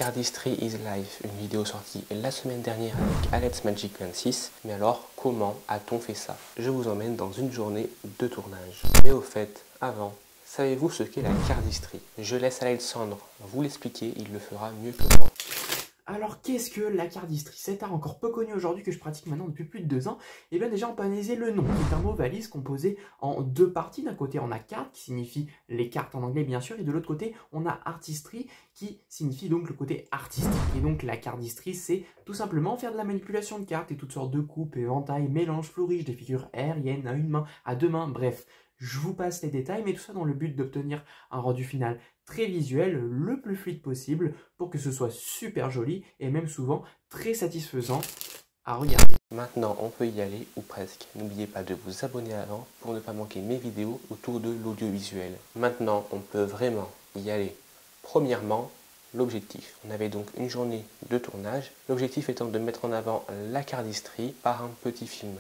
Cardistry is Life, une vidéo sortie la semaine dernière avec Alex Magic 26. Mais alors, comment a-t-on fait ça? Je vous emmène dans une journée de tournage. Mais au fait, avant, savez-vous ce qu'est la cardistry? Je laisse Alexandre vous l'expliquer, il le fera mieux que moi. Alors qu'est-ce que la cardistry? C'est un art encore peu connu aujourd'hui que je pratique maintenant depuis plus de 2 ans. Et bien déjà on peut analyser le nom, qui est un mot valise composé en deux parties. D'un côté on a carte qui signifie les cartes en anglais bien sûr, et de l'autre côté on a artistry qui signifie donc le côté artistique. Et donc la cardistry c'est tout simplement faire de la manipulation de cartes et toutes sortes de coupes, éventails, mélanges, flouriges, des figures aériennes à une main, à deux mains, bref. Je vous passe les détails, mais tout ça dans le but d'obtenir un rendu final très visuel, le plus fluide possible, pour que ce soit super joli et même souvent très satisfaisant à regarder. Maintenant, on peut y aller, ou presque. N'oubliez pas de vous abonner avant pour ne pas manquer mes vidéos autour de l'audiovisuel. Maintenant, on peut vraiment y aller. Premièrement, l'objectif. On avait donc une journée de tournage. L'objectif étant de mettre en avant la cardistry par un petit film.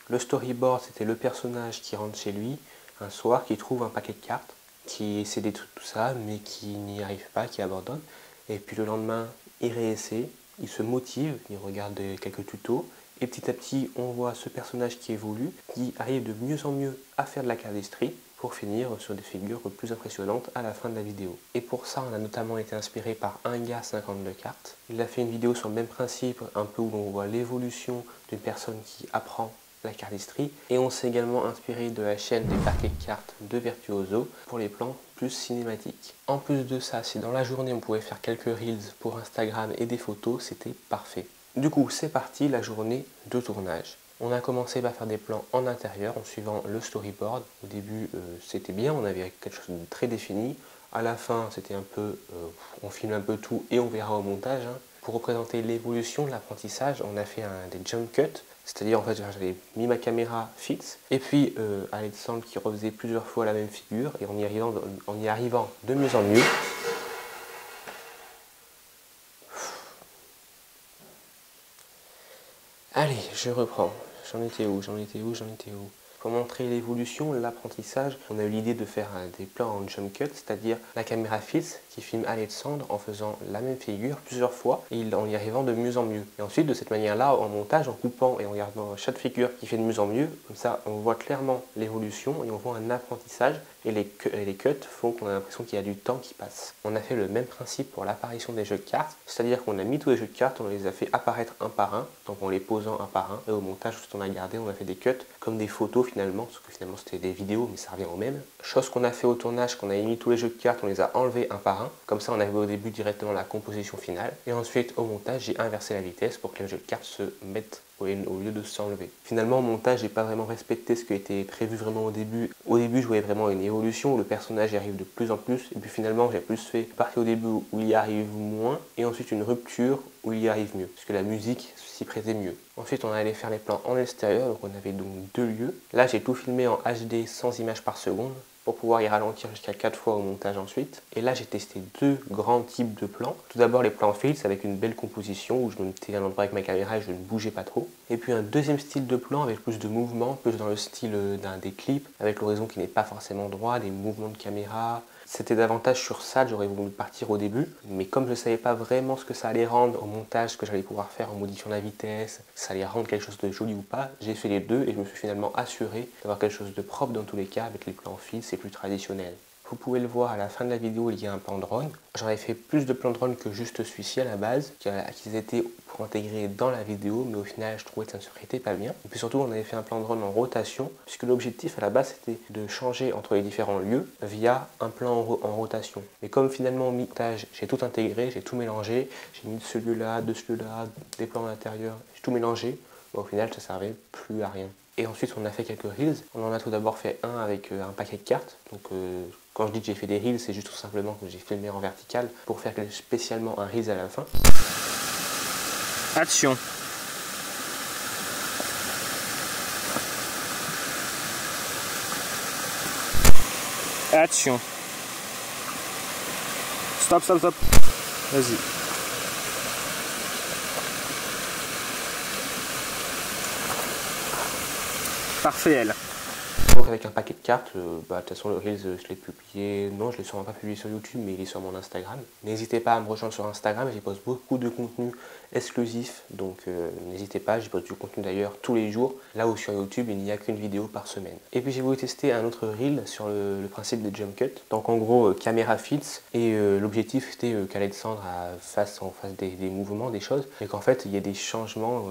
Le storyboard, c'était le personnage qui rentre chez lui un soir, qui trouve un paquet de cartes, qui essaie des trucs, tout ça, mais qui n'y arrive pas, qui abandonne. Et puis le lendemain, il réessaie, il se motive, il regarde quelques tutos, et petit à petit, on voit ce personnage qui évolue, qui arrive de mieux en mieux à faire de la cardistry, pour finir sur des figures plus impressionnantes à la fin de la vidéo. Et pour ça, on a notamment été inspiré par un gars 52 cartes. Il a fait une vidéo sur le même principe, un peu où on voit l'évolution d'une personne qui apprend la cardistry, et on s'est également inspiré de la chaîne des paquets de cartes de Virtuoso pour les plans plus cinématiques. En plus de ça, si dans la journée on pouvait faire quelques reels pour Instagram et des photos, c'était parfait. Du coup, c'est parti, la journée de tournage. On a commencé par faire des plans en intérieur en suivant le storyboard. Au début, c'était bien, on avait quelque chose de très défini. À la fin, c'était un peu, on filme un peu tout et on verra au montage. Pour représenter l'évolution de l'apprentissage, on a fait des jump cuts. C'est-à-dire, en fait, j'avais mis ma caméra fixe, et puis Alexandre qui refaisait plusieurs fois la même figure, et en y arrivant de mieux en mieux. Allez, je reprends. J'en étais où? Pour montrer l'évolution, l'apprentissage, on a eu l'idée de faire des plans en jump cut, c'est-à-dire la caméra fixe qui filme Alexandre en faisant la même figure plusieurs fois et en y arrivant de mieux en mieux. Et ensuite, de cette manière-là, en montage, en coupant et en regardant chaque figure qui fait de mieux en mieux, comme ça, on voit clairement l'évolution et on voit un apprentissage, et les cuts font qu'on a l'impression qu'il y a du temps qui passe. On a fait le même principe pour l'apparition des jeux de cartes, c'est-à-dire qu'on a mis tous les jeux de cartes, on les a fait apparaître un par un, donc en les posant un par un, et au montage, tout on a gardé, on a fait des cuts comme des photos finalement, parce que finalement c'était des vidéos, mais ça revient au même. Chose qu'on a fait au tournage, qu'on a mis tous les jeux de cartes, on les a enlevés un par un, comme ça on avait au début directement la composition finale, et ensuite au montage, j'ai inversé la vitesse pour que les jeux de cartes se mettent au lieu de s'enlever. Finalement, au montage, j'ai pas vraiment respecté ce qui était prévu vraiment au début. Au début, je voyais vraiment une évolution où le personnage y arrive de plus en plus, et puis finalement, j'ai plus fait une partie au début où il y arrive moins, et ensuite une rupture où il y arrive mieux, parce que la musique s'y prêtait mieux. Ensuite, on allait faire les plans en extérieur, donc on avait donc 2 lieux. Là, j'ai tout filmé en HD sans images par seconde, pour pouvoir y ralentir jusqu'à 4 fois au montage ensuite. Et là, j'ai testé 2 grands types de plans. Tout d'abord, les plans fixe avec une belle composition où je me mettais à un endroit avec ma caméra et je ne bougeais pas trop. Et puis un deuxième style de plan avec plus de mouvements, plus dans le style des clips, avec l'horizon qui n'est pas forcément droit, des mouvements de caméra. C'était davantage sur ça, j'aurais voulu partir au début, mais comme je ne savais pas vraiment ce que ça allait rendre au montage, ce que j'allais pouvoir faire en modifiant la vitesse, ça allait rendre quelque chose de joli ou pas, j'ai fait les deux et je me suis finalement assuré d'avoir quelque chose de propre dans tous les cas avec les plans fixes et plus traditionnels. Vous pouvez le voir à la fin de la vidéo, il y a un plan drone. J'en avais fait plus de plans drone que juste celui-ci à la base, qui étaient pour intégrer dans la vidéo, mais au final je trouvais que ça ne se prêtait pas bien. Et puis surtout on avait fait un plan drone en rotation, puisque l'objectif à la base c'était de changer entre les différents lieux via un plan en rotation. Mais comme finalement au montage j'ai tout intégré, j'ai tout mélangé, j'ai mis de ce lieu-là, de ce lieu-là, des plans à l'intérieur, j'ai tout mélangé, au final ça servait plus à rien. Et ensuite on a fait quelques reels. On en a tout d'abord fait un avec un paquet de cartes. Donc quand je dis que j'ai fait des reels, c'est juste tout simplement que j'ai filmé en vertical pour faire spécialement un reels à la fin. Action. Action. Stop, stop, stop. Vas-y. Parfait, elle. Donc avec un paquet de cartes, de toute façon le Reels je l'ai publié, non je l'ai sûrement pas publié sur YouTube mais il est sur mon Instagram. N'hésitez pas à me rejoindre sur Instagram, j'y poste beaucoup de contenu exclusif, donc n'hésitez pas, j'y poste du contenu d'ailleurs tous les jours, là où sur YouTube il n'y a qu'une vidéo par semaine. Et puis j'ai voulu tester un autre Reel sur le principe des jump cuts, donc en gros caméra fixe, et l'objectif c'était qu'Alexandre fasse en face des mouvements, des choses, et qu'en fait il y ait des changements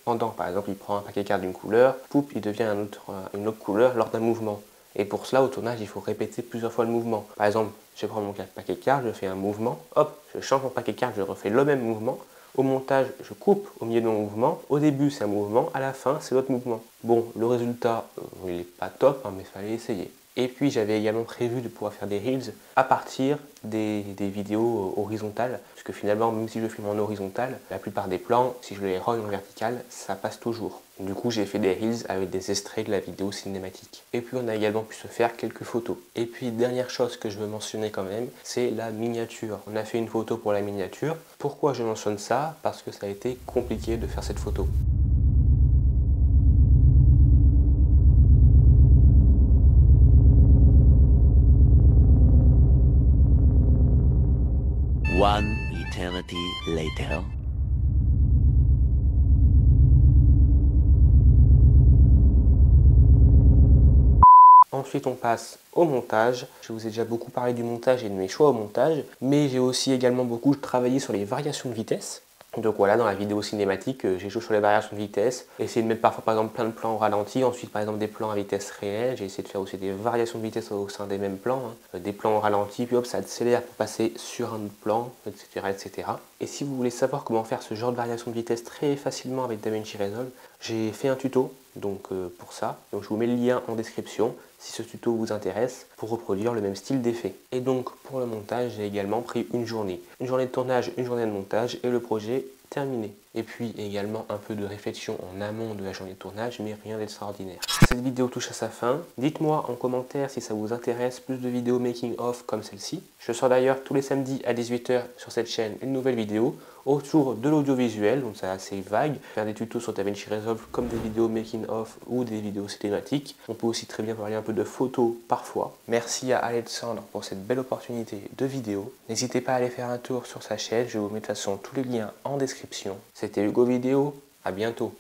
pendant, par exemple il prend un paquet de cartes d'une couleur, poup, il devient une autre couleur lors d'un mouvement. Et pour cela, au tournage, il faut répéter plusieurs fois le mouvement. Par exemple, je prends mon paquet de cartes, je fais un mouvement, hop, je change mon paquet de cartes, je refais le même mouvement. Au montage, je coupe au milieu de mon mouvement. Au début, c'est un mouvement, à la fin, c'est l'autre mouvement. Bon, le résultat, il n'est pas top, hein, mais il fallait essayer. Et puis, j'avais également prévu de pouvoir faire des Reels à partir des vidéos horizontales. Parce que finalement, même si je filme en horizontal, la plupart des plans, si je les roll en vertical, ça passe toujours. Du coup, j'ai fait des Reels avec des extraits de la vidéo cinématique. Et puis, on a également pu se faire quelques photos. Et puis, dernière chose que je veux mentionner quand même, c'est la miniature. On a fait une photo pour la miniature. Pourquoi je mentionne ça? Parce que ça a été compliqué de faire cette photo. One eternity later. Ensuite, on passe au montage. Je vous ai déjà beaucoup parlé du montage et de mes choix au montage, mais j'ai aussi également beaucoup travaillé sur les variations de vitesse. Donc voilà, dans la vidéo cinématique, j'ai joué sur les variations de vitesse, essayé de mettre parfois par exemple plein de plans au ralenti, ensuite par exemple des plans à vitesse réelle, j'ai essayé de faire aussi des variations de vitesse au sein des mêmes plans, des plans au ralenti, puis hop, ça accélère pour passer sur un autre plan, etc., etc. Et si vous voulez savoir comment faire ce genre de variation de vitesse très facilement avec DaVinci Resolve, j'ai fait un tuto donc pour ça, donc je vous mets le lien en description si ce tuto vous intéresse pour reproduire le même style d'effet. Et donc pour le montage, j'ai également pris une journée de tournage, une journée de montage et le projet terminé. Et puis également un peu de réflexion en amont de la journée de tournage, mais rien d'extraordinaire. Cette vidéo touche à sa fin. Dites-moi en commentaire si ça vous intéresse plus de vidéos making of comme celle-ci. Je sors d'ailleurs tous les samedis à 18 h sur cette chaîne une nouvelle vidéo autour de l'audiovisuel, donc c'est assez vague. Faire des tutos sur DaVinci Resolve comme des vidéos making of ou des vidéos cinématiques. On peut aussi très bien parler un peu de photos parfois. Merci à Alexandre pour cette belle opportunité de vidéo. N'hésitez pas à aller faire un tour sur sa chaîne, je vous mets de toute façon tous les liens en description. C'était Hugo Vidéo, à bientôt.